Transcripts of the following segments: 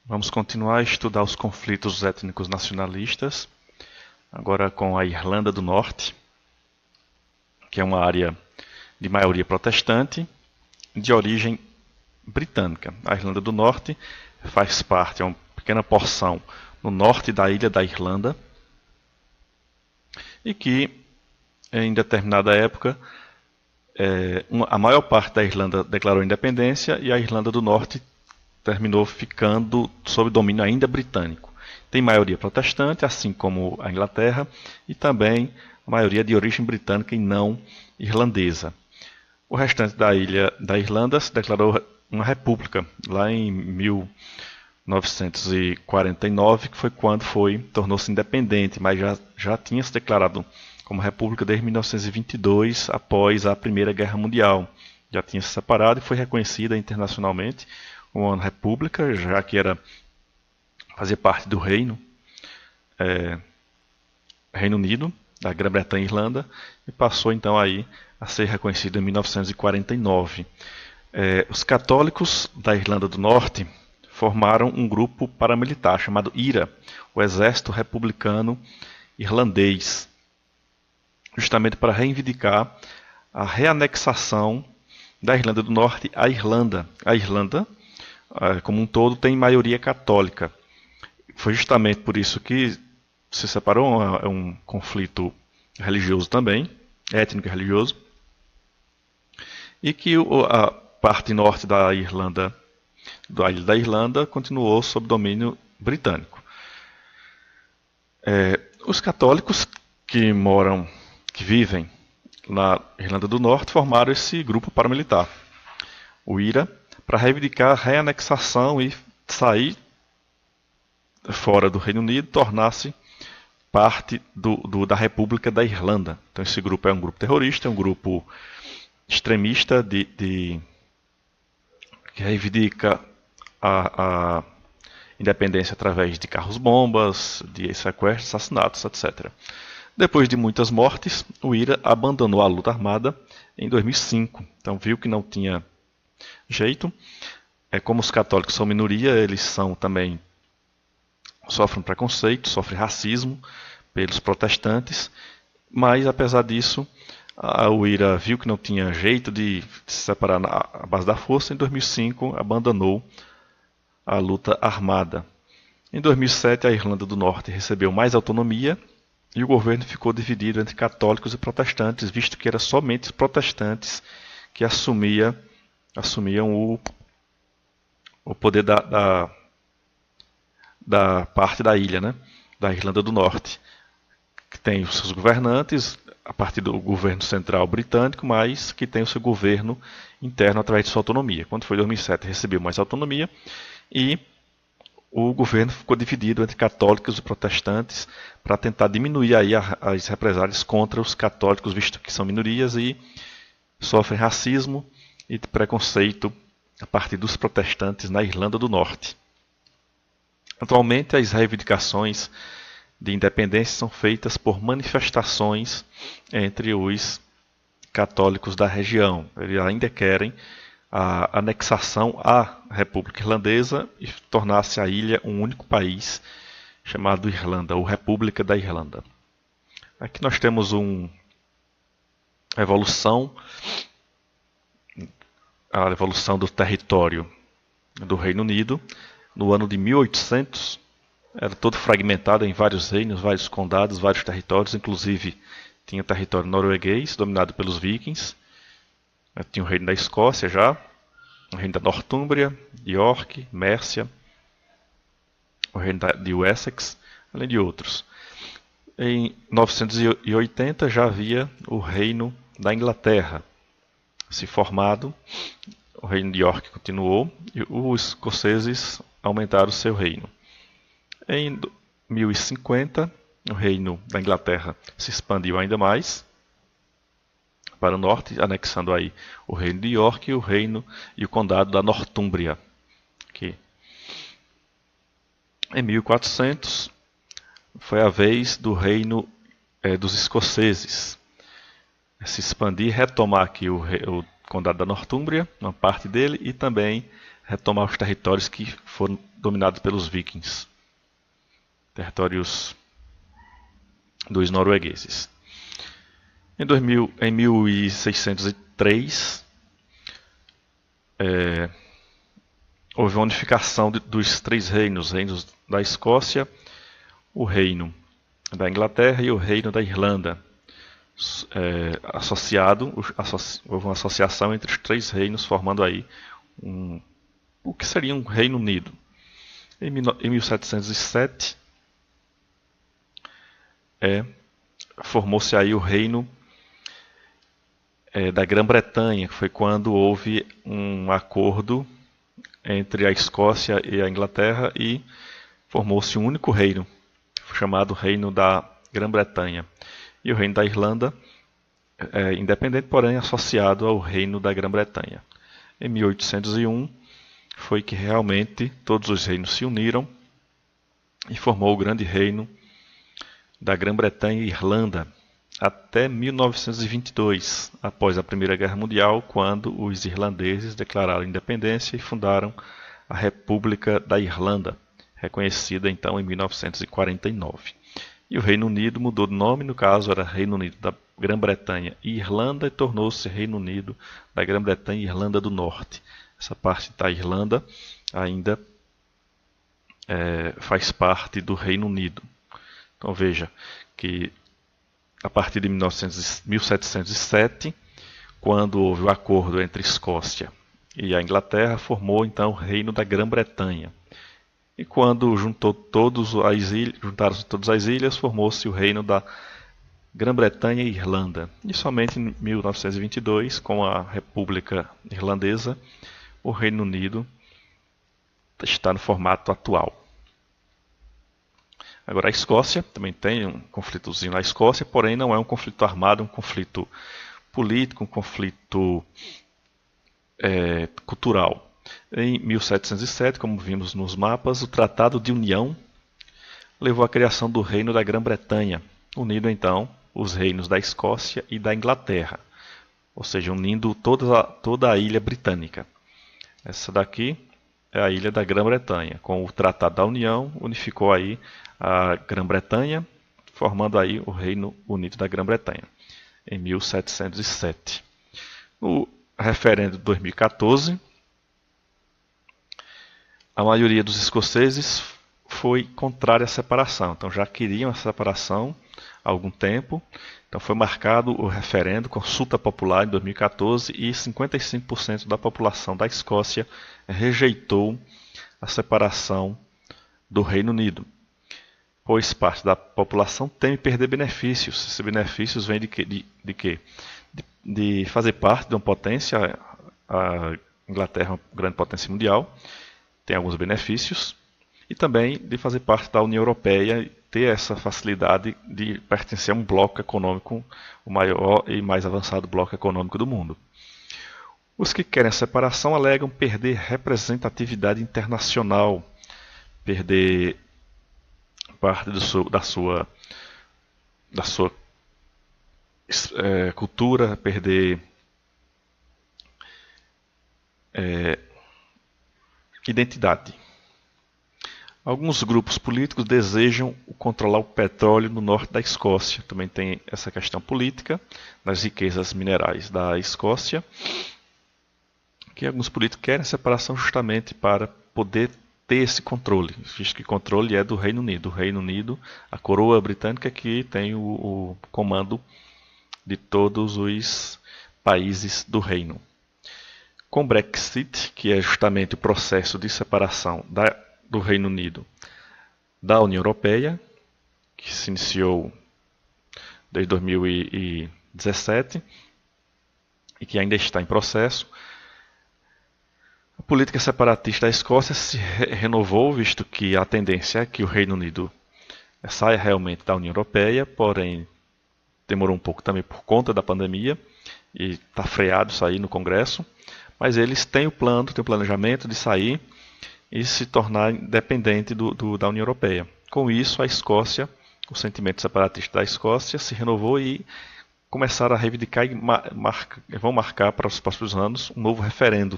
Vamos continuar a estudar os conflitos étnicos nacionalistas, agora com a Irlanda do Norte, que é uma área de maioria protestante, de origem britânica. A Irlanda do Norte faz parte, é uma pequena porção no norte da ilha da Irlanda, e que em determinada época a maior parte da Irlanda declarou independência e a Irlanda do Norte terminou ficando sob domínio ainda britânico. Tem maioria protestante, assim como a Inglaterra, e também a maioria de origem britânica e não irlandesa. O restante da ilha da Irlanda se declarou uma república lá em 1949, que foi quando tornou-se independente, mas já tinha se declarado como república desde 1922, após a Primeira Guerra Mundial. Já tinha se separado e foi reconhecida internacionalmente uma república, já que fazia parte do Reino Unido, da Grã-Bretanha e Irlanda, e passou então aí a ser reconhecido em 1949. Os católicos da Irlanda do Norte formaram um grupo paramilitar chamado IRA, o Exército Republicano Irlandês, justamente para reivindicar a reanexação da Irlanda do Norte à Irlanda. A Irlanda, como um todo, tem maioria católica. Foi justamente por isso que se separou, é um conflito religioso também, étnico e religioso, e que a parte norte da Irlanda, da ilha da Irlanda, continuou sob domínio britânico. Os católicos que vivem na Irlanda do Norte formaram esse grupo paramilitar, o IRA, para reivindicar a reanexação e sair fora do Reino Unido, tornar-se parte da República da Irlanda. Então esse grupo é um grupo terrorista, é um grupo extremista que reivindica a independência através de carros-bombas, de sequestros, assassinatos, etc. Depois de muitas mortes, o IRA abandonou a luta armada em 2005. Então viu que não tinha jeito. Como os católicos são minoria, eles também sofrem preconceito, sofrem racismo pelos protestantes, mas apesar disso, o IRA viu que não tinha jeito de se separar na base da força. Em 2005 abandonou a luta armada. Em 2007 a Irlanda do Norte recebeu mais autonomia e o governo ficou dividido entre católicos e protestantes, visto que era somente os protestantes que assumiam o poder da parte da ilha, né? Da Irlanda do Norte, que tem os seus governantes a partir do governo central britânico, mas que tem o seu governo interno através de sua autonomia. Quando foi 2007 recebeu mais autonomia e o governo ficou dividido entre católicos e protestantes para tentar diminuir aí as represálias contra os católicos, visto que são minorias e sofrem racismo e preconceito a partir dos protestantes na Irlanda do Norte. Atualmente, as reivindicações de independência são feitas por manifestações entre os católicos da região. Eles ainda querem a anexação à República Irlandesa e tornar-se a ilha um único país chamado Irlanda, ou República da Irlanda. Aqui nós temos a evolução do território do Reino Unido. No ano de 1800, era todo fragmentado em vários reinos, vários condados, vários territórios, inclusive tinha o território norueguês, dominado pelos vikings. Tinha o reino da Escócia já, o reino da Nortúmbria, de York, Mércia, o reino de Wessex, além de outros. Em 980 já havia o reino da Inglaterra se formado, o reino de York continuou e os escoceses aumentaram seu reino. Em 1050, o reino da Inglaterra se expandiu ainda mais para o norte, anexando aí o reino de York e o condado da Nortúmbria. Aqui. Em 1400, foi a vez do reino dos escoceses se expandir, retomar aqui o condado da Nortúmbria, uma parte dele, e também retomar os territórios que foram dominados pelos vikings, territórios dos noruegueses. Em 1603, houve uma unificação dos três reinos da Escócia, o reino da Inglaterra e o reino da Irlanda. Houve uma associação entre os três reinos, formando aí o que seria um Reino Unido. Em 1707, formou-se aí o reino da Grã-Bretanha, que foi quando houve um acordo entre a Escócia e a Inglaterra e formou-se um único reino, chamado Reino da Grã-Bretanha. E o Reino da Irlanda é independente, porém associado ao Reino da Grã-Bretanha. Em 1801 foi que realmente todos os reinos se uniram e formou o grande reino da Grã-Bretanha e Irlanda, até 1922, após a Primeira Guerra Mundial, quando os irlandeses declararam independência e fundaram a República da Irlanda, reconhecida então em 1949. E o Reino Unido mudou de nome, no caso era Reino Unido da Grã-Bretanha e Irlanda, e tornou-se Reino Unido da Grã-Bretanha e Irlanda do Norte. Essa parte da Irlanda ainda faz parte do Reino Unido. Então veja que a partir de 1707, quando houve o acordo entre Escócia e a Inglaterra, formou então o Reino da Grã-Bretanha. E quando juntaram todas as ilhas, formou-se o Reino da Grã-Bretanha e Irlanda. E somente em 1922, com a República Irlandesa, o Reino Unido está no formato atual. Agora, a Escócia também tem um conflitozinho na Escócia, porém não é um conflito armado, é um conflito político, um conflito cultural. Em 1707, como vimos nos mapas, o Tratado de União levou à criação do Reino da Grã-Bretanha, unindo então os reinos da Escócia e da Inglaterra, ou seja, unindo toda a ilha britânica. Essa daqui é a ilha da Grã-Bretanha. Com o Tratado da União, unificou aí a Grã-Bretanha, formando aí o Reino Unido da Grã-Bretanha, em 1707. No referendo de 2014, a maioria dos escoceses foi contrária à separação. Então já queriam a separação há algum tempo. Então foi marcado o referendo, consulta popular em 2014, e 55% da população da Escócia rejeitou a separação do Reino Unido, pois parte da população teme perder benefícios. Esses benefícios vêm de quê? De fazer parte de uma potência. A Inglaterra é uma grande potência mundial, tem alguns benefícios, e também de fazer parte da União Europeia, ter essa facilidade de pertencer a um bloco econômico, o maior e mais avançado bloco econômico do mundo. Os que querem a separação alegam perder representatividade internacional, perder parte da sua cultura, perder identidade. Alguns grupos políticos desejam controlar o petróleo no norte da Escócia. Também tem essa questão política das riquezas minerais da Escócia, que alguns políticos querem separação justamente para poder ter esse controle, visto que o controle é do Reino Unido. O Reino Unido, a coroa britânica, que tem o comando de todos os países do reino. Com o Brexit, que é justamente o processo de separação do Reino Unido da União Europeia, que se iniciou desde 2017 e que ainda está em processo, a política separatista da Escócia se renovou, visto que a tendência é que o Reino Unido saia realmente da União Europeia, porém demorou um pouco também por conta da pandemia e está freado isso aí no Congresso, mas eles têm o planejamento de sair e se tornar independente da União Europeia. Com isso, a Escócia, o sentimento separatista da Escócia se renovou e começaram a reivindicar e vão marcar para os próximos anos um novo referendo,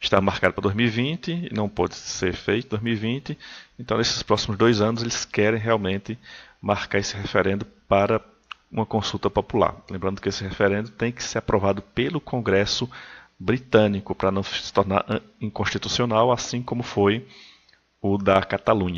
está marcado para 2020 e não pode ser feito em 2020. Então, nesses próximos 2 anos, eles querem realmente marcar esse referendo para uma consulta popular. Lembrando que esse referendo tem que ser aprovado pelo Congresso britânico para não se tornar inconstitucional, assim como foi o da Catalunha.